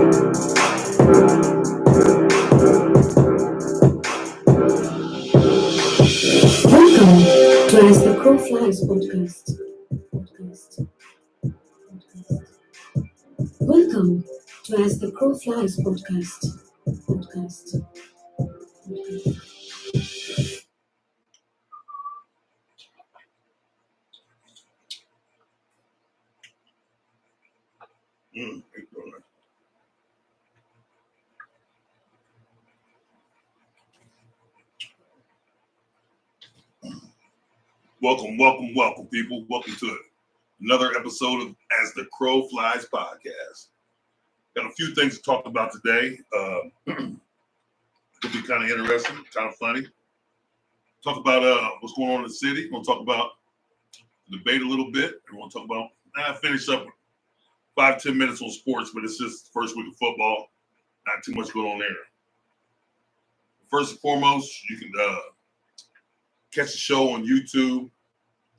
Welcome to As the Crow Flies podcast. Welcome to As the Crow Flies podcast. Welcome, people. Welcome to another episode of As the Crow Flies podcast. Got a few things to talk about today. Could be kind of interesting, kind of funny. Talk about what's going on in the city. We'll talk about the debate a little bit. And we'll talk about, finish up with 5-10 minutes on sports, but it's just the first week of football. Not too much going on there. First and foremost, you can catch the show on YouTube,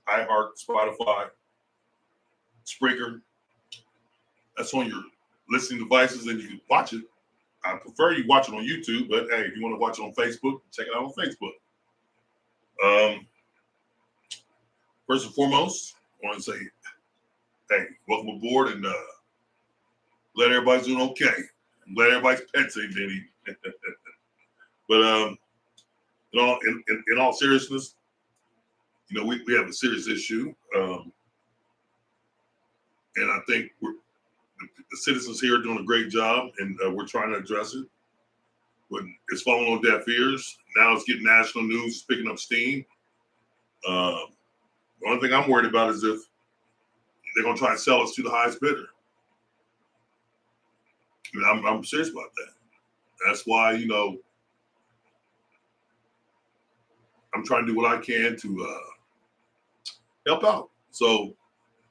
iHeart, Spotify, Spreaker. That's on your listening devices, and you can watch it. I prefer you watch it on YouTube, but hey, if you want to watch it on Facebook, check it out on Facebook. First and foremost, I want to say, hey, welcome aboard, and glad everybody's doing okay. I'm glad everybody's pets ain't been eating. But in all seriousness, you know, we have a serious issue, and I think the citizens here are doing a great job, and we're trying to address it. But it's falling on deaf ears. Now it's getting national news, it's picking up steam. The only thing I'm worried about is if they're going to try and sell us to the highest bidder. And I'm serious about that. That's why, you know, I'm trying to do what I can to help out. So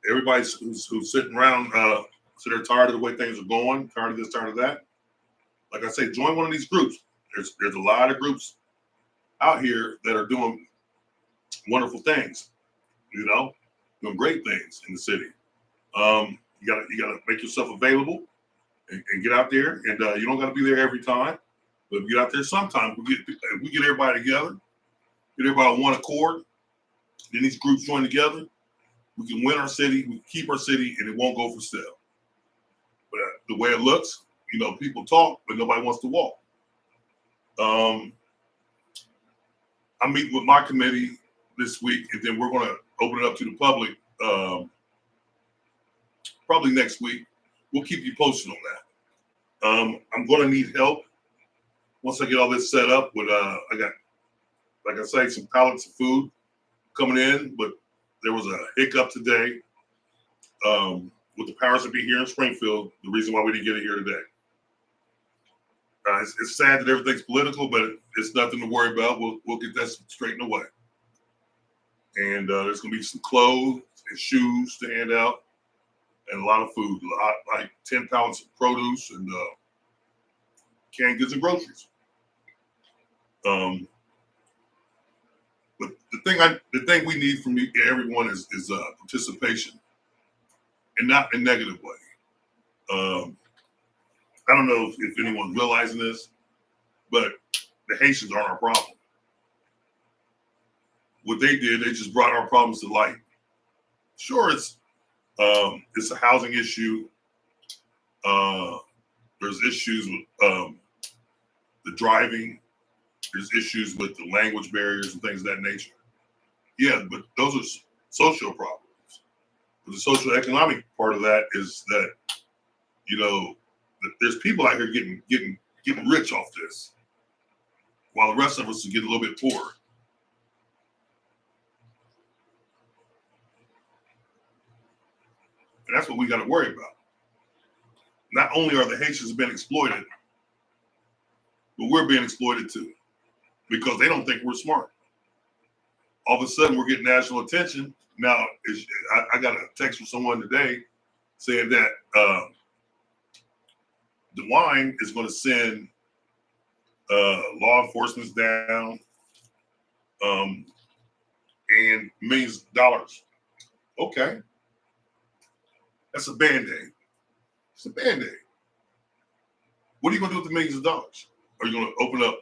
everybody who's sitting around, so they're tired of the way things are going, tired of this, tired of that. Like I say, join one of these groups. There's a lot of groups out here that are doing wonderful things, you know, doing great things in the city. You gotta make yourself available and get out there. And you don't gotta be there every time, but get out there sometime. We get everybody together, get everybody on one accord. Then these groups join together. We can win our city, we can keep our city, and it won't go for sale. But the way it looks, you know, people talk, but nobody wants to walk. I'm meeting with my committee this week, and then we're going to open it up to the public probably next week. We'll keep you posted on that. I'm going to need help once I get all this set up. With I got, like I say, some pallets of food coming in, but there was a hiccup today with the powers that be here in Springfield. The reason why we didn't get it here today. It's sad that everything's political, but it's nothing to worry about. We'll get that straightened away. And there's going to be some clothes and shoes to hand out, and a lot of food, like 10 pounds of produce and canned goods and groceries. But the thing we need from everyone is participation, and not in a negative way. I don't know if anyone's realizing this, but the Haitians aren't our problem. What they did, they just brought our problems to light. Sure, it's a housing issue. There's issues with the driving. There's issues with the language barriers and things of that nature. Yeah, but those are social problems. But the social economic part of that is that, you know, there's people out here getting rich off this, while the rest of us are getting a little bit poorer. And that's what we got to worry about. Not only are the Haitians being exploited, but we're being exploited too, because they don't think we're smart. All of a sudden, we're getting national attention. Now, I got a text from someone today saying that DeWine is going to send law enforcement down and millions of dollars. Okay. That's a Band-Aid. It's a Band-Aid. What are you going to do with the millions of dollars? Are you going to open up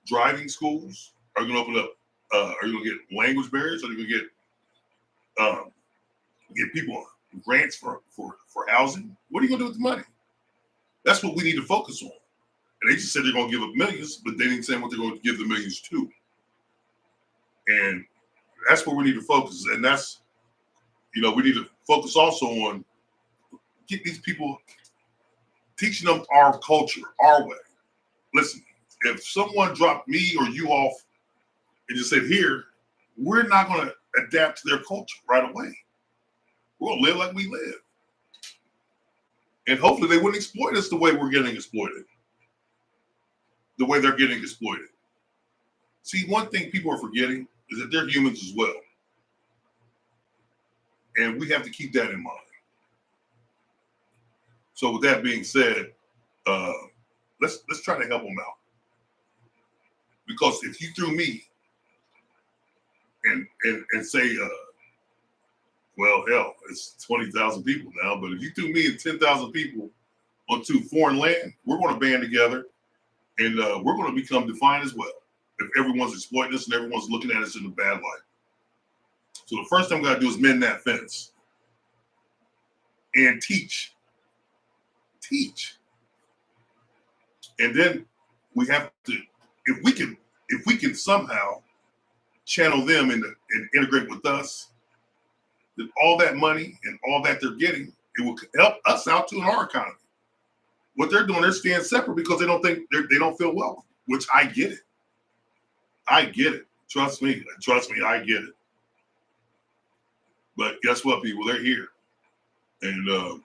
driving schools? Are you going to open up? Are you going to get language barriers? Are you going to get people grants for housing? What are you going to do with the money? That's what we need to focus on. And they just said they're going to give up millions, but they didn't say what they're going to give the millions to. And that's where we need to focus. And that's, we need to focus also on get these people, teaching them our culture, our way. Listen, if someone dropped me or you off and just said, here, we're not going to adapt to their culture right away. We're going to live like we live. And hopefully they wouldn't exploit us the way we're getting exploited, the way they're getting exploited. See, one thing people are forgetting is that they're humans as well. And we have to keep that in mind. So with that being said, let's try to help them out. Because if you threw me and say, well, hell, it's 20,000 people now, but if you threw me and 10,000 people onto foreign land, we're going to band together and we're going to become defiant as well. If everyone's exploiting us and everyone's looking at us in a bad light. So the first thing we got to do is mend that fence and teach. And then we have to, if we can somehow channel them and integrate with us, then all that money and all that they're getting, it will help us out too in our economy. What they're doing, they're staying separate because they don't think they don't feel welcome, which I get it. I get it. Trust me, I get it. But guess what, people? They're here. And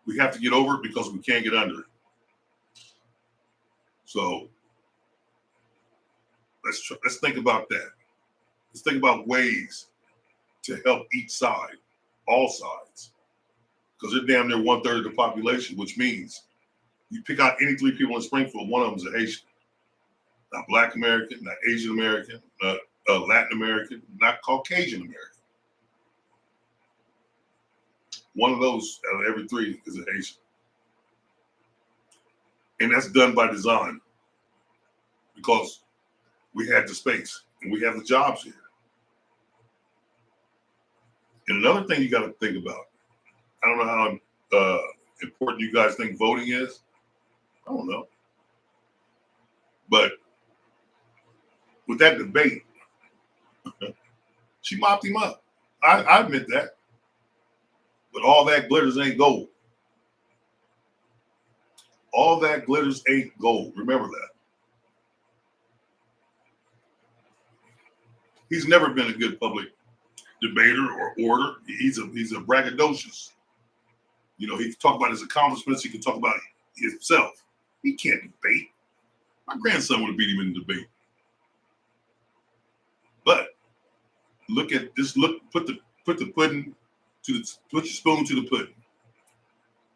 we have to get over it because we can't get under it. So let's think about that. Let's think about ways to help each side, all sides. Because they're damn near 1/3 of the population, which means you pick out any 3 people in Springfield, one of them is a Haitian. Not Black American, not Asian American, not Latin American, not Caucasian American. One of those out of every 3 is a Haitian. And that's done by design because we had the space and we have the jobs here. And another thing you got to think about, I don't know how important you guys think voting is. I don't know. But with that debate, she mopped him up. I admit that. But all that glitters ain't gold. All that glitters ain't gold. Remember that. He's never been a good public debater or orator. He's a braggadocious. He can talk about his accomplishments. He can talk about himself. He can't debate. My grandson would have beat him in the debate. But put the pudding put your spoon to the pudding.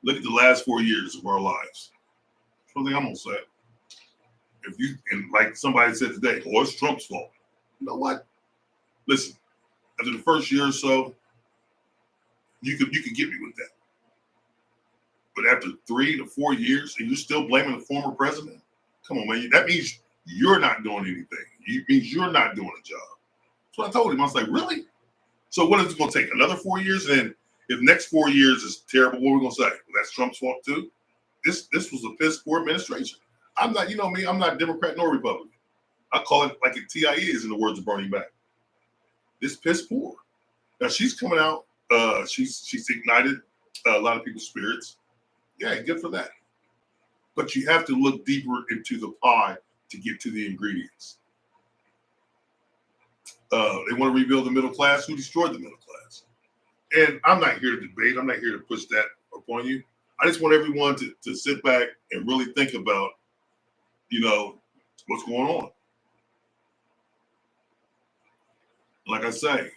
Look at the last 4 years of our lives. That's one thing I'm gonna say. And like somebody said today, oh, it's Trump's fault. You know what? Listen, after the first year or so, you could get me with that. But after 3 to 4 years, and you're still blaming the former president? Come on, man. That means you're not doing anything. It means you're not doing a job. That's what I told him. I was like, really? So what is it going to take? Another 4 years? And if next 4 years is terrible, what are we going to say? Well, that's Trump's fault too? This was a piss poor administration. I'm not, you know me, I'm not Democrat nor Republican. I call it like a TIE is in the words of Bernie Mac. This piss poor. Now she's coming out. She's ignited a lot of people's spirits. Yeah, good for that. But you have to look deeper into the pie to get to the ingredients. They want to rebuild the middle class. Who destroyed the middle class? And I'm not here to debate. I'm not here to push that upon you. I just want everyone to sit back and really think about, what's going on. Like I say,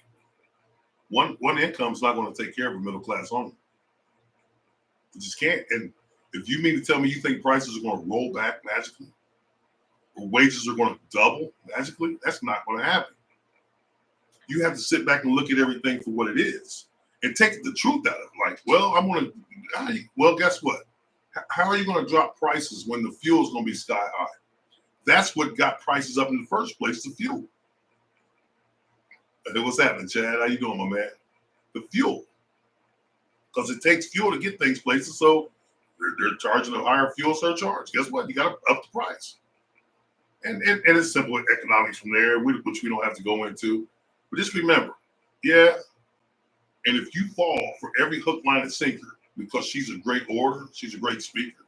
one income is not going to take care of a middle class only. You just can't. And if you mean to tell me you think prices are going to roll back magically, or wages are going to double magically, that's not going to happen. You have to sit back and look at everything for what it is and take the truth out of it. Like, well, well, guess what? How are you going to drop prices when the fuel is going to be sky high? That's what got prices up in the first place, the fuel. Hey, what's happening, Chad? How you doing, my man? The fuel. Because it takes fuel to get things places, so they're charging a higher fuel surcharge. Guess what? You got to up the price. And it's simple economics from there, which we don't have to go into. But just remember, yeah, and if you fall for every hook, line, and sinker because she's a great orator, she's a great speaker,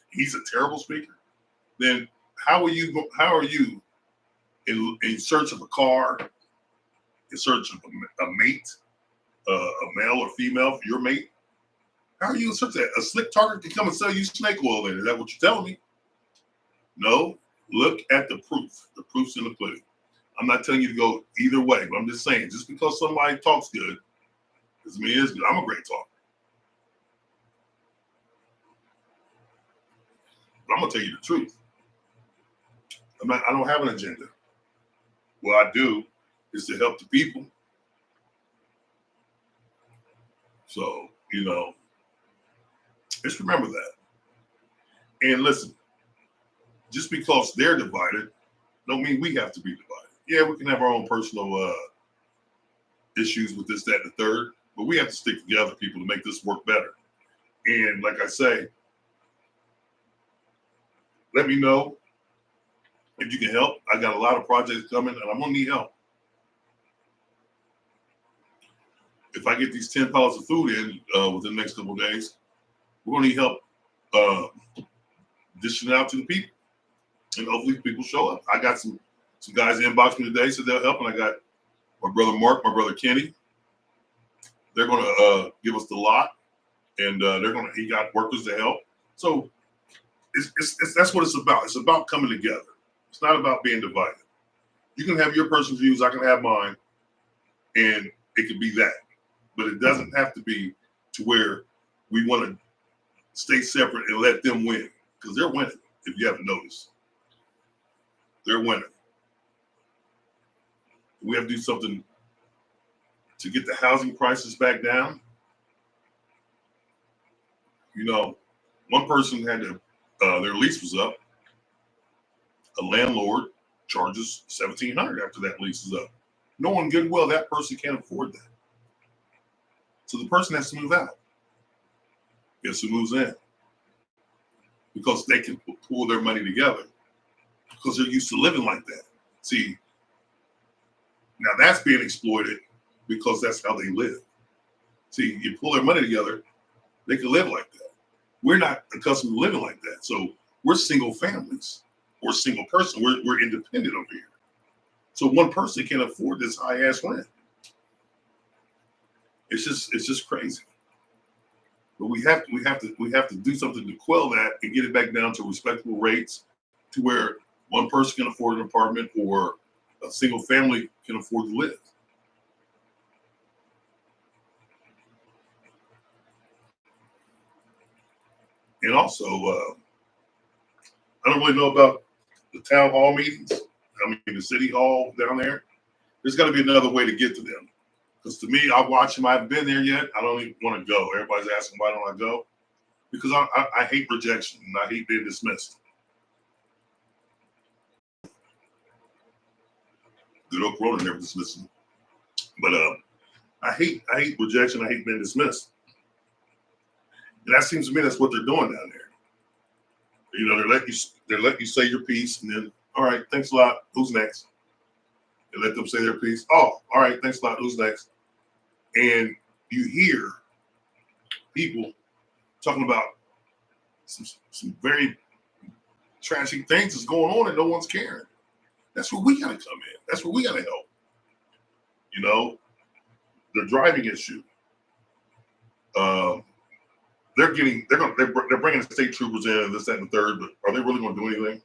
he's a terrible speaker, then how are you in search of a car, in search of a mate, a male or female for your mate? How are you in search of that? A slick target can come and sell you snake oil then. Is that what you're telling me? No. Look at the proof. The proof's in the pudding. I'm not telling you to go either way, but I'm just saying, just because somebody talks good doesn't mean it's good. I'm a great talker. But I'm gonna tell you the truth. I don't have an agenda. What I do is to help the people. So, just remember that. And listen, just because they're divided, don't mean we have to be divided. Yeah, we can have our own personal issues with this, that, and the third, but we have to stick together, people, to make this work better. And like I say, let me know if you can help. I got a lot of projects coming, and I'm gonna need help. If I get these 10 pounds of food in within the next couple of days, we're gonna need help dishing it out to the people. And hopefully people show up. I got some guys inbox me today, so they'll help. And I got my brother Mark, my brother Kenny. They're gonna give us the lot, and he got workers to help. So it's that's what it's about. It's about coming together. It's not about being divided. You can have your personal views, I can have mine, and it can be that. But it doesn't have to be to where we want to stay separate and let them win, because they're winning. If you haven't noticed, they're winning. We have to do something to get the housing prices back down. One person had to, their lease was up. A landlord charges $1,700 after that lease is up. Knowing good and well that person can't afford that. So the person has to move out. Guess who moves in? Because they can pull their money together because they're used to living like that. See, now that's being exploited because that's how they live. See, you pull their money together, they can live like that. We're not accustomed to living like that. So we're single families or single person. We're independent over here. So one person can't afford this high ass rent. It's just crazy. But we have to do something to quell that and get it back down to respectable rates, to where one person can afford an apartment or a single family can afford to live. And also, I don't really know about the town hall meetings. I mean, the city hall down there. There's got to be another way to get to them. Because to me, I watch them. I haven't been there yet. I don't even want to go. Everybody's asking, why don't I go? Because I hate rejection and I hate being dismissed. Good old Corona never dismissed me. But I hate rejection. I hate being dismissed. And that seems to me that's what they're doing down there. They're letting you say your piece, and then, all right, thanks a lot. Who's next? They let them say their piece. Oh, all right, thanks a lot. Who's next? And you hear people talking about some very tragic things that's going on and no one's caring. That's where we gotta come in. That's where we gotta help. The driving issue. They're bringing the state troopers in and this, that, and the third, but are they really going to do anything?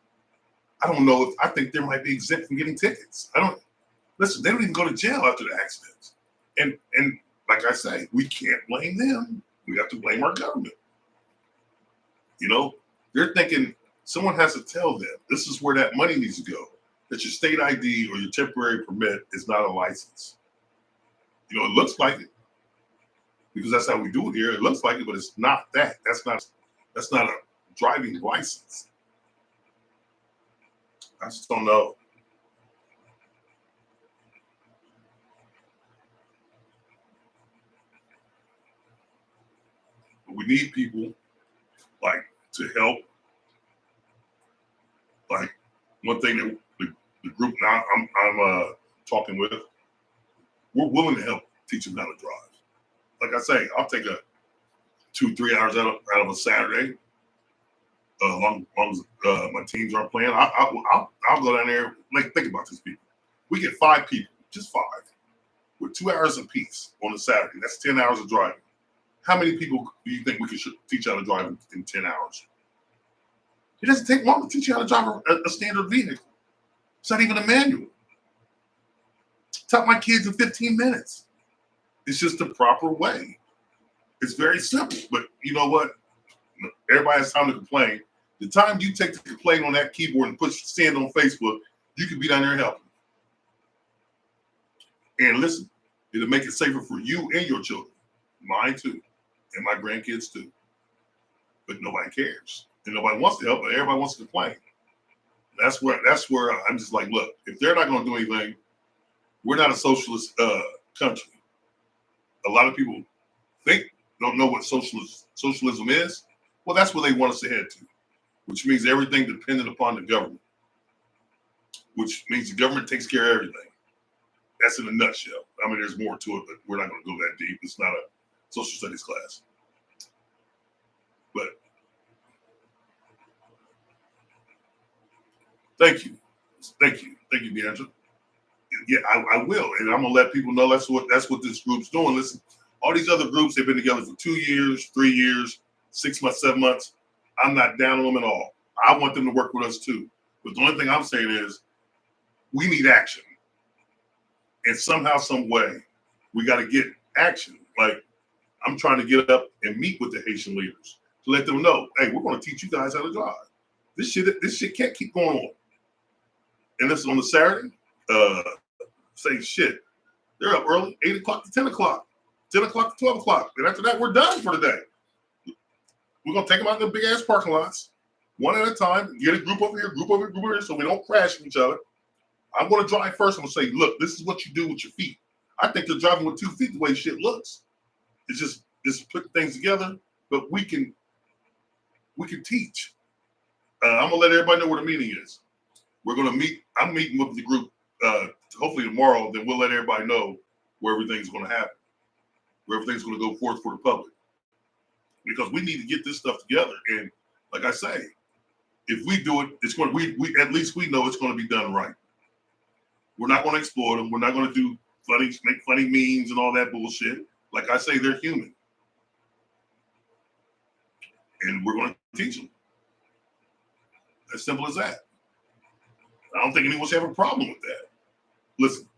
I don't know. I think they might be exempt from getting tickets. Listen, they don't even go to jail after the accidents. And like I say, we can't blame them. We have to blame our government. They're thinking someone has to tell them this is where that money needs to go, that your state ID or your temporary permit is not a license. It looks like it, because that's how we do it here. It looks like it, but it's not that. That's not. That's not a driving license. I just don't know. But we need people like to help. Like one thing that the group now I'm talking with, we're willing to help teach them how to drive. Like I say, I'll take a 2-3 hours out of a Saturday. Long as my teams aren't playing, I'll go down there. Like, think about these people. We get 5 people, just 5, with 2 hours apiece on a Saturday. That's 10 hours of driving. How many people do you think we could teach how to drive in 10 hours? It doesn't take long to teach you how to drive a standard vehicle. It's not even a manual. Taught my kids in 15 minutes. It's just the proper way. It's very simple, but you know what? Everybody has time to complain. The time you take to complain on that keyboard and push send on Facebook, you can be down there helping. And listen, it'll make it safer for you and your children, mine too, and my grandkids too. But nobody cares, and nobody wants to help. But everybody wants to complain. That's where I'm just like, look, if they're not going to do anything, we're not a socialist country. A lot of people don't know what socialism is. Well, that's where they want us to head to, which means everything dependent upon the government, which means the government takes care of everything. That's in a nutshell. I mean, there's more to it, but we're not going to go that deep. It's not a social studies class. But thank you, Deandra. Yeah, I will, and I'm gonna let people know that's what this group's doing. Listen, all these other groups, they've been together for 2 years, 3 years, 6 months, 7 months. I'm not down on them at all. I want them to work with us too. But the only thing I'm saying is we need action. And somehow, some way, we got to get action. Like, I'm trying to get up and meet with the Haitian leaders to let them know, hey, we're going to teach you guys how to drive. This shit can't keep going on. And this is on the Saturday. Say shit. They're up early, 8 o'clock to 10 o'clock, 10 o'clock to 12 o'clock. And after that, we're done for the day. We're going to take them out in the big ass parking lots, one at a time, get a group over here, group over here, so we don't crash with each other. I'm going to drive first. I'm going to say, look, this is what you do with your feet. I think they're driving with 2 feet the way shit looks. It's just putting things together, but we can teach. I'm going to let everybody know where the meeting is. We're going to meet. I'm meeting with the group hopefully tomorrow. Then we'll let everybody know where everything's going to happen, where everything's going to go forth for the public. Because we need to get this stuff together. And like I say, if we do it, it's going to, we at least we know it's going to be done right. We're not going to exploit them. We're not going to do make funny memes and all that bullshit. Like I say, they're human. And we're going to teach them. As simple as that. I don't think anyone should have a problem with that. Listen,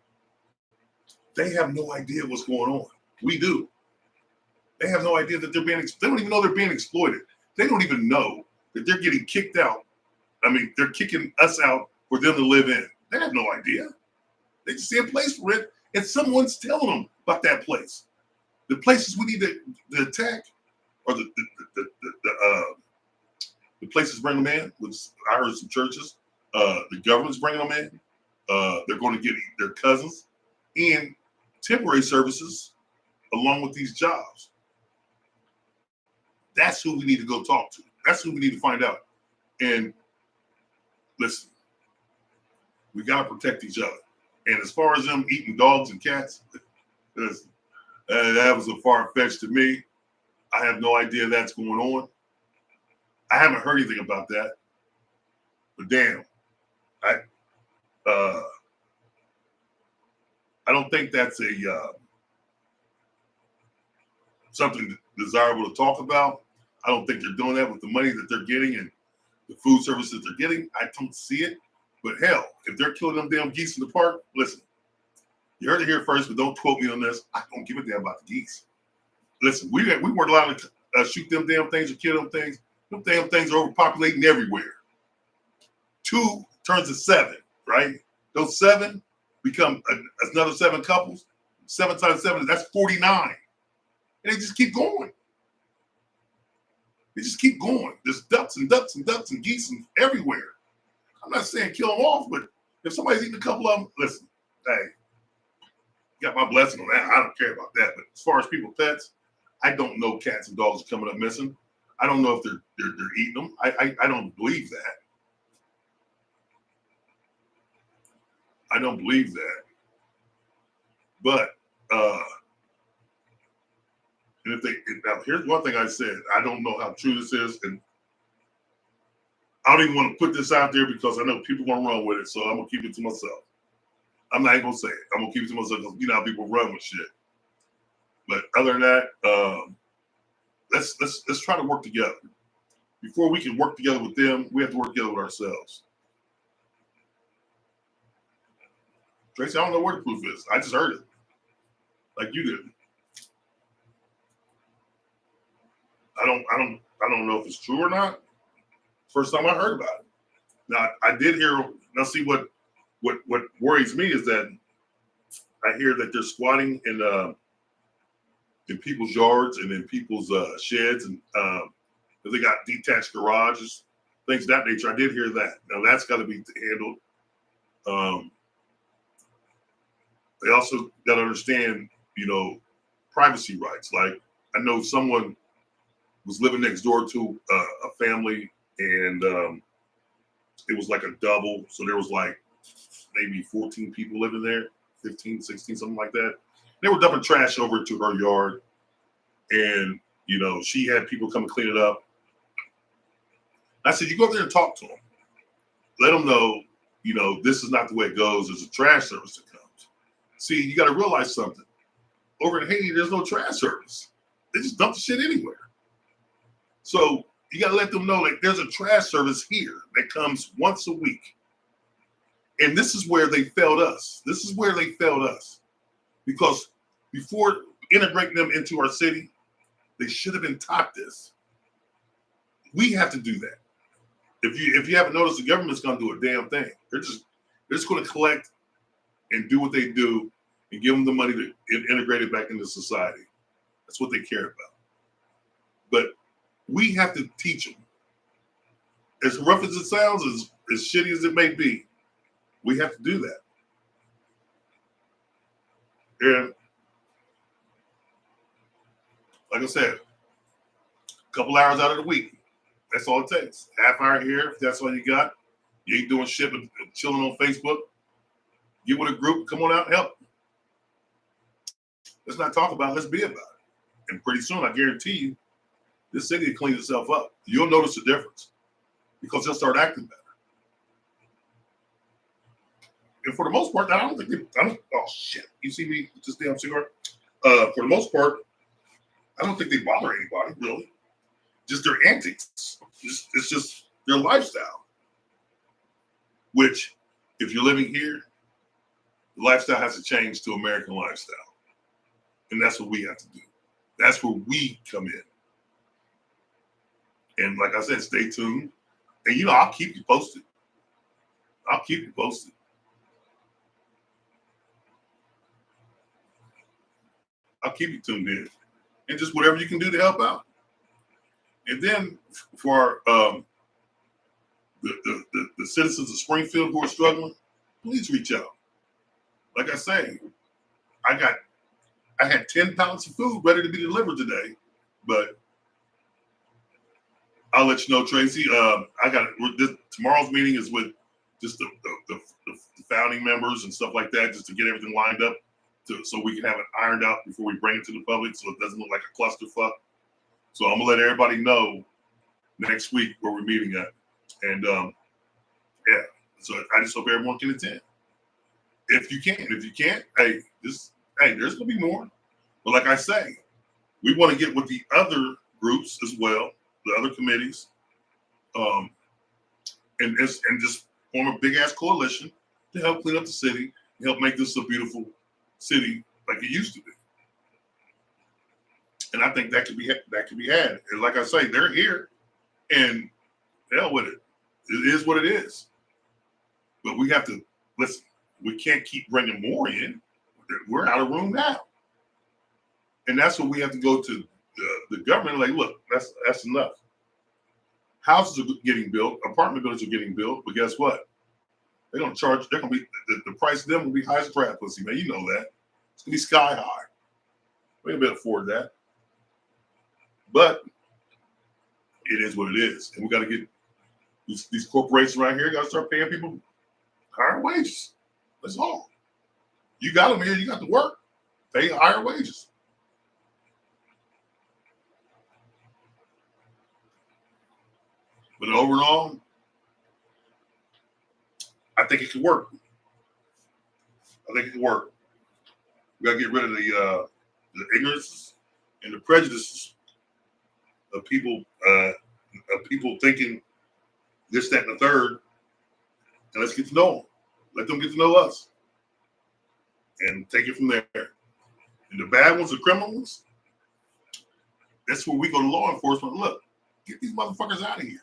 they have no idea what's going on. We do. They have no idea that they don't even know they're being exploited. They don't even know that they're getting kicked out. I mean, they're kicking us out for them to live in. They have no idea. They just see a place for it, and someone's telling them about that place. The places we need to attack are the places bring them in, which I heard some churches. The government's bringing them in. They're going to get their cousins and temporary services along with these jobs. That's who we need to go talk to. That's who we need to find out. And listen, we got to protect each other. And as far as them eating dogs and cats, that was a far-fetched to me. I have no idea that's going on. I haven't heard anything about that. But damn, I don't think that's a something desirable to talk about. I don't think they're doing that with the money that they're getting and the food services they're getting. I don't see it. But hell, if they're killing them damn geese in the park, listen, you heard it here first, but don't quote me on this. I don't give a damn about the geese. Listen, we weren't allowed to shoot them damn things or kill them things. Them damn things are overpopulating everywhere. 2 turns to 7, right? Those 7 become another 7 couples. 7 times 7, that's 49. And they just keep going. They just keep going. There's ducks and ducks and ducks and geese and everywhere. I'm not saying kill them off, but if somebody's eating a couple of them, listen, hey, got my blessing on that. I don't care about that. But as far as people, pets, I don't know cats and dogs are coming up missing. I don't know if they're eating them. I don't believe that. I don't believe that. But and if they now here's one thing I said. I don't know how true this is, and I don't even want to put this out there because I know people gonna run with it. So I'm gonna keep it to myself. I'm not even gonna say it. I'm gonna keep it to myself because you know how people run with shit. But other than that, let's try to work together. Before we can work together with them, we have to work together with ourselves. Tracy, I don't know where the proof is. I just heard it, like you did. I don't know if it's true or not. First time I heard about it. Now I did hear. Now see what worries me is that I hear that they're squatting in people's yards and in people's sheds, and they got detached garages, things of that nature. I did hear that. Now that's got to be handled. They also got to understand, privacy rights. Like I know someone was living next door to a family, and it was like a double. So there was like maybe 14 people living there, 15, 16, something like that. They were dumping trash over to her yard, and she had people come and clean it up. I said, you go up there and talk to them. Let them know, this is not the way it goes. There's a trash service that comes. See, you got to realize something. Over in Haiti, there's no trash service. They just dump the shit anywhere. So you got to let them know, like, there's a trash service here that comes once a week. And this is where they failed us. Because before integrating them into our city, they should have been taught this. We have to do that. If you haven't noticed, the government's going to do a damn thing. They're just going to collect and do what they do and give them the money to integrate it back into society. That's what they care about. But we have to teach them. As rough as it sounds, as shitty as it may be, we have to do that. And like I said, a couple hours out of the week, that's all it takes. Half hour here, if that's all you got. You ain't doing shit but chilling on Facebook. Get with a group, come on out and help. Let's not talk about it, let's be about it. And pretty soon, I guarantee you, this city will clean itself up. You'll notice a difference because they'll start acting better. And for the most part, I don't think oh shit, you see me with this damn cigar? For the most part, I don't think they bother anybody, really. Just their antics. It's just their lifestyle. Which, if you're living here, the lifestyle has to change to American lifestyle. And that's what we have to do. That's where we come in. And like I said, stay tuned. And I'll keep you posted. I'll keep you tuned in. And just whatever you can do to help out. And then for the citizens of Springfield who are struggling, please reach out. Like I say, I had 10 pallets of food ready to be delivered today, but I'll let you know, Tracy. Tomorrow's meeting is with just the founding members and stuff like that, just to get everything lined up, so we can have it ironed out before we bring it to the public, so it doesn't look like a clusterfuck. So I'm gonna let everybody know next week where we're meeting at, and yeah. So I just hope everyone can attend. If you can, if you can't, there's gonna be more. But like I say, we want to get with the other groups as well, the other committees, and just form a big ass coalition to help clean up the city and help make this a beautiful city like it used to be. And I think that could be had. And like I say, they're here, and hell with it. It is what it is. But we have to listen. We can't keep bringing more in. We're out of room now, and that's what we have to go to the government. Like, look, that's enough. Houses are getting built, apartment buildings are getting built, but guess what? They're gonna charge. They're gonna be the price of them will be high as crap, pussy man. You know that it's gonna be sky high. We ain't able to afford that, but it is what it is, and we got to get these corporations right here. Got to start paying people higher wages. That's all. You got them here. You got to work. Pay higher wages. But overall, I think it could work. I think it could work. We got to get rid of the ignorance and the prejudices of people thinking this, that, and the third, and let's get to know them. Let them get to know us, and take it from there. And the bad ones, the criminals, that's where we go to law enforcement. Look, get these motherfuckers out of here.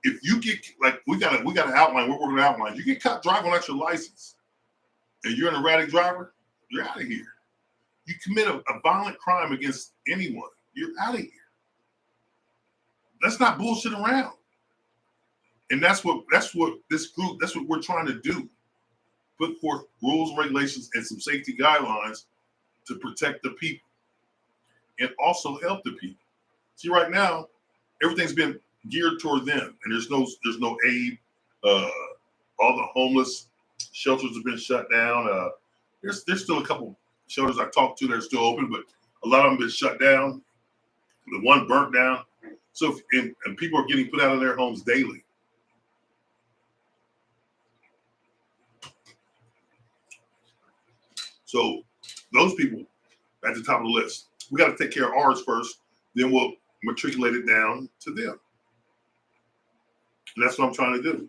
If you get like we got to outline. We're working to outline. You get caught driving without your license, and you're an erratic driver, you're out of here. You commit a violent crime against anyone, you're out of here. Let's not bullshit around. And that's what this group, that's what we're trying to do. Put forth rules and regulations and some safety guidelines to protect the people and also help the people. See, right now, everything's been geared toward them, and there's no aid. All the homeless shelters have been shut down. There's still a couple shelters I talked to that are still open, but a lot of them have been shut down. The one burnt down. So, and people are getting put out of their homes daily. So those people at the top of the list. We got to take care of ours first, then we'll matriculate it down to them. And that's what I'm trying to do.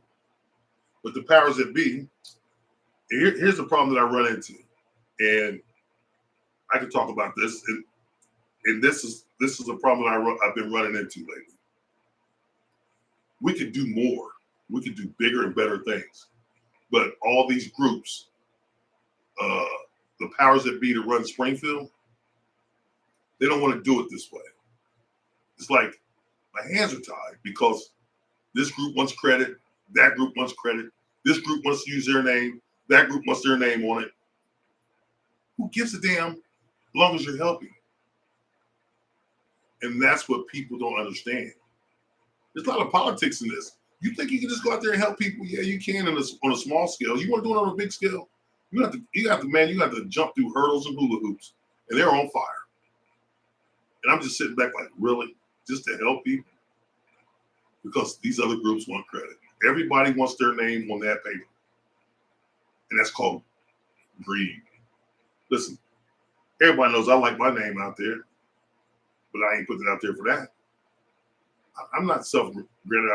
But the powers that be, here's the problem that I run into. And I can talk about this, and this is a problem that I've been running into lately. We could do more. We could do bigger and better things. But all these groups, the powers that be to run Springfield, they don't want to do it this way. It's like my hands are tied because this group wants credit, that group wants credit, this group wants to use their name, that group wants their name on it. Who gives a damn as long as you're helping? And that's what people don't understand. There's a lot of politics in this. You think you can just go out there and help people? Yeah, you can on a small scale. You want to do it on a big scale? You have to jump through hurdles and hula hoops, and they're on fire. And I'm just sitting back like, really? Just to help people? Because these other groups want credit. Everybody wants their name on that paper. And that's called greed. Listen, everybody knows I like my name out there, but I ain't putting it out there for that. I'm not self-granted.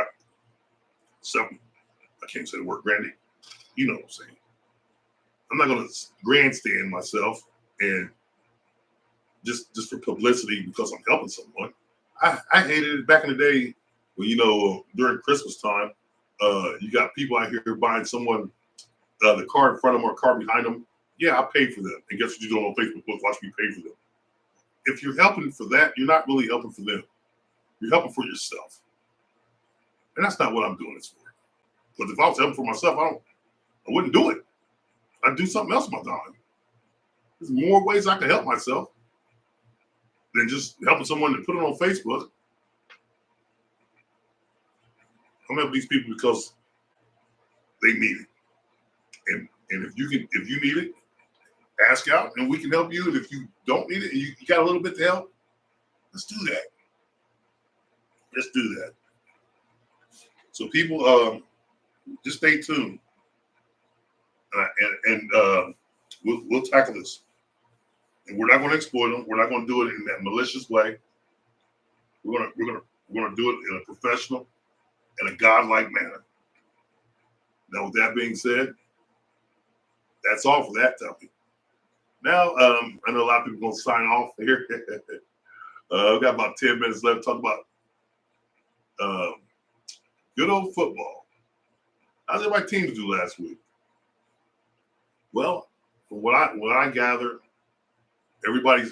I can't say the word granted. You know what I'm saying. I'm not going to grandstand myself and just for publicity because I'm helping someone. I hated it back in the day when, during Christmas time, you got people out here buying someone the car in front of them or a car behind them. Yeah, I paid for them. And guess what you do on Facebook? Watch me pay for them. If you're helping for that, you're not really helping for them. You're helping for yourself. And that's not what I'm doing this for. Because if I was helping for myself, I wouldn't do it. I'd do something else with my time. There's more ways I can help myself than just helping someone to put it on Facebook. I'm helping these people because they need it. And if you need it, ask out and we can help you. And if you don't need it and you got a little bit to help, let's do that. Let's do that. So people, just stay tuned, and we'll tackle this. And we're not going to exploit them. We're not going to do it in that malicious way. We're gonna do it in a professional and a godlike manner. Now, with that being said, that's all for that topic. Now, I know a lot of people are going to sign off here. We've got about 10 minutes left to talk about good old football. How did my teams do last week? Well, from what I gather, everybody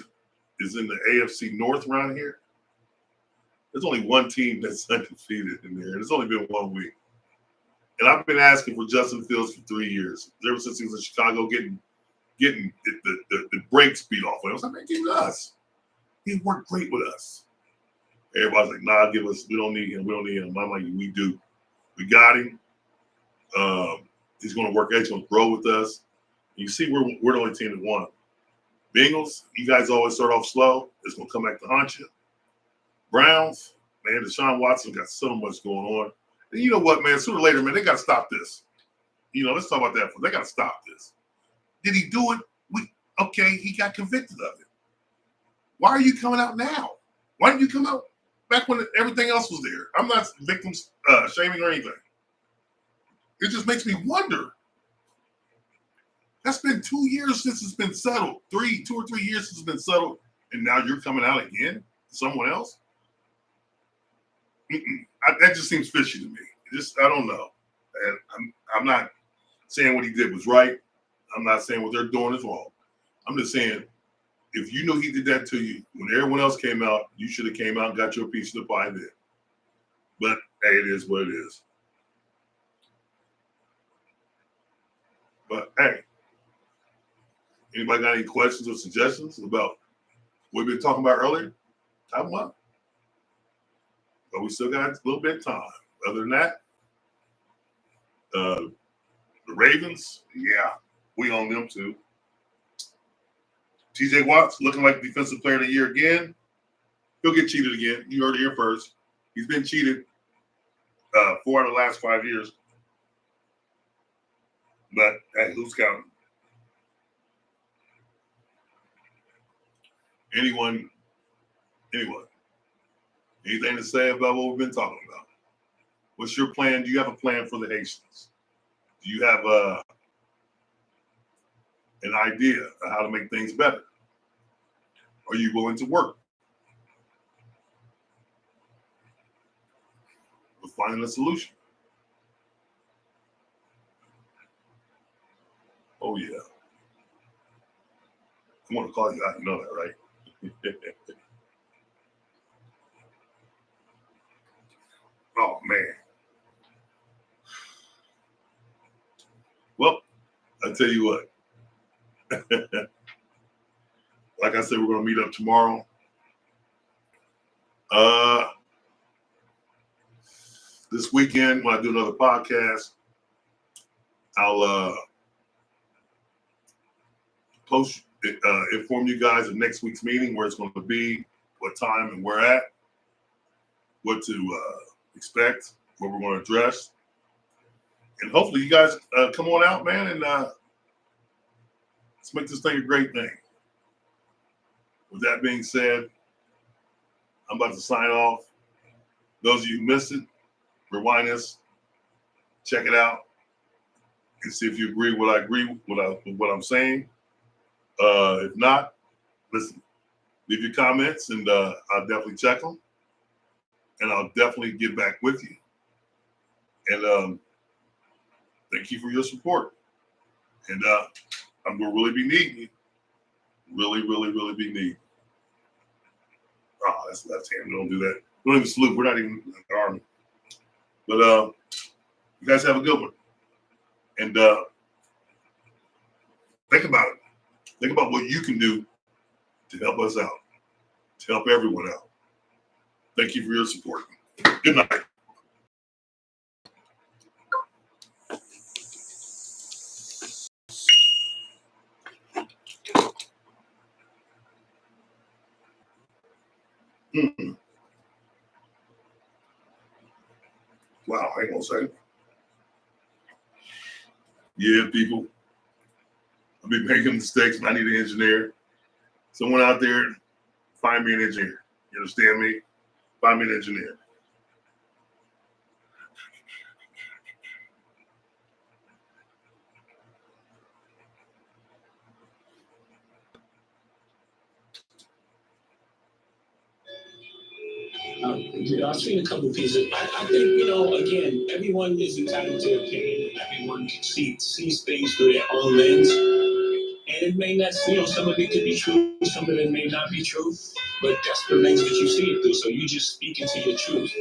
is in the AFC North around here. There's only one team that's undefeated in there. It's only been 1 week. And I've been asking for Justin Fields for 3 years. Ever since he was in Chicago getting the brakes beat off of him. I was like, man, give it to us. He worked great with us. Everybody's like, nah, we don't need him. We don't need him. I'm like, we do. We got him. He's going to work. He's going to grow with us. You see, we're the only team that won. Bengals, you guys always start off slow. It's going to come back to haunt you. Browns, man, Deshaun Watson got so much going on. And you know what, man? Sooner or later, man, they got to stop this. Let's talk about that. They got to stop this. Did he do it? Okay, he got convicted of it. Why are you coming out now? Why didn't you come out back when everything else was there? I'm not victim shaming or anything. It just makes me wonder. That's been 2 years since it's been settled. 2 or 3 years since it's been settled, and now you're coming out again? Someone else? That just seems fishy to me. I don't know. And I'm not saying what he did was right. I'm not saying what they're doing is wrong. I'm just saying, if you knew he did that to you when everyone else came out, you should have came out and got your piece of the pie then. But hey, it is what it is. But hey, anybody got any questions or suggestions about what we've been talking about earlier? Type them up. But we still got a little bit of time. Other than that, the Ravens, yeah, we own them too. TJ Watts looking like Defensive Player of the Year again. He'll get cheated again. You heard it here first. He's been cheated 4 out of the last 5 years. But hey, who's counting? Anyone? Anything to say about what we've been talking about? What's your plan? Do you have a plan for the Haitians? Do you have an idea of how to make things better? Are you willing to work? We're finding a solution. Oh, yeah. I want to call you out. You know that, right? Oh, man. Well, I tell you what. Like I said, we're going to meet up tomorrow. This weekend, when I do another podcast, I'll inform you guys of next week's meeting, where it's going to be, what time and where at, what to expect, what we're going to address. And hopefully you guys come on out, man, and let's make this thing a great thing. With that being said, I'm about to sign off. Those of you who missed it, rewind this, check it out, and see if you agree with what I'm saying. If not, listen, leave your comments, and I'll definitely check them, and I'll definitely get back with you. And thank you for your support. And I'm going to really be needing you. Really, really, really be needing. Oh, that's left hand. Don't do that. Don't even salute. We're not even in the Army. But you guys have a good one. And think about it. Think about what you can do to help us out, to help everyone out. Thank you for your support. Good night. Wow, hang on a second. Yeah, people. I've been making mistakes, and I need an engineer. Someone out there, find me an engineer. You understand me? Find me an engineer. I've seen a couple pieces. I think, again, everyone is entitled to opinion. Everyone sees things through their own lens. And it may not, some of it could be true, some of it may not be true, but that's the lens that you see it through. So you just speak into your truth.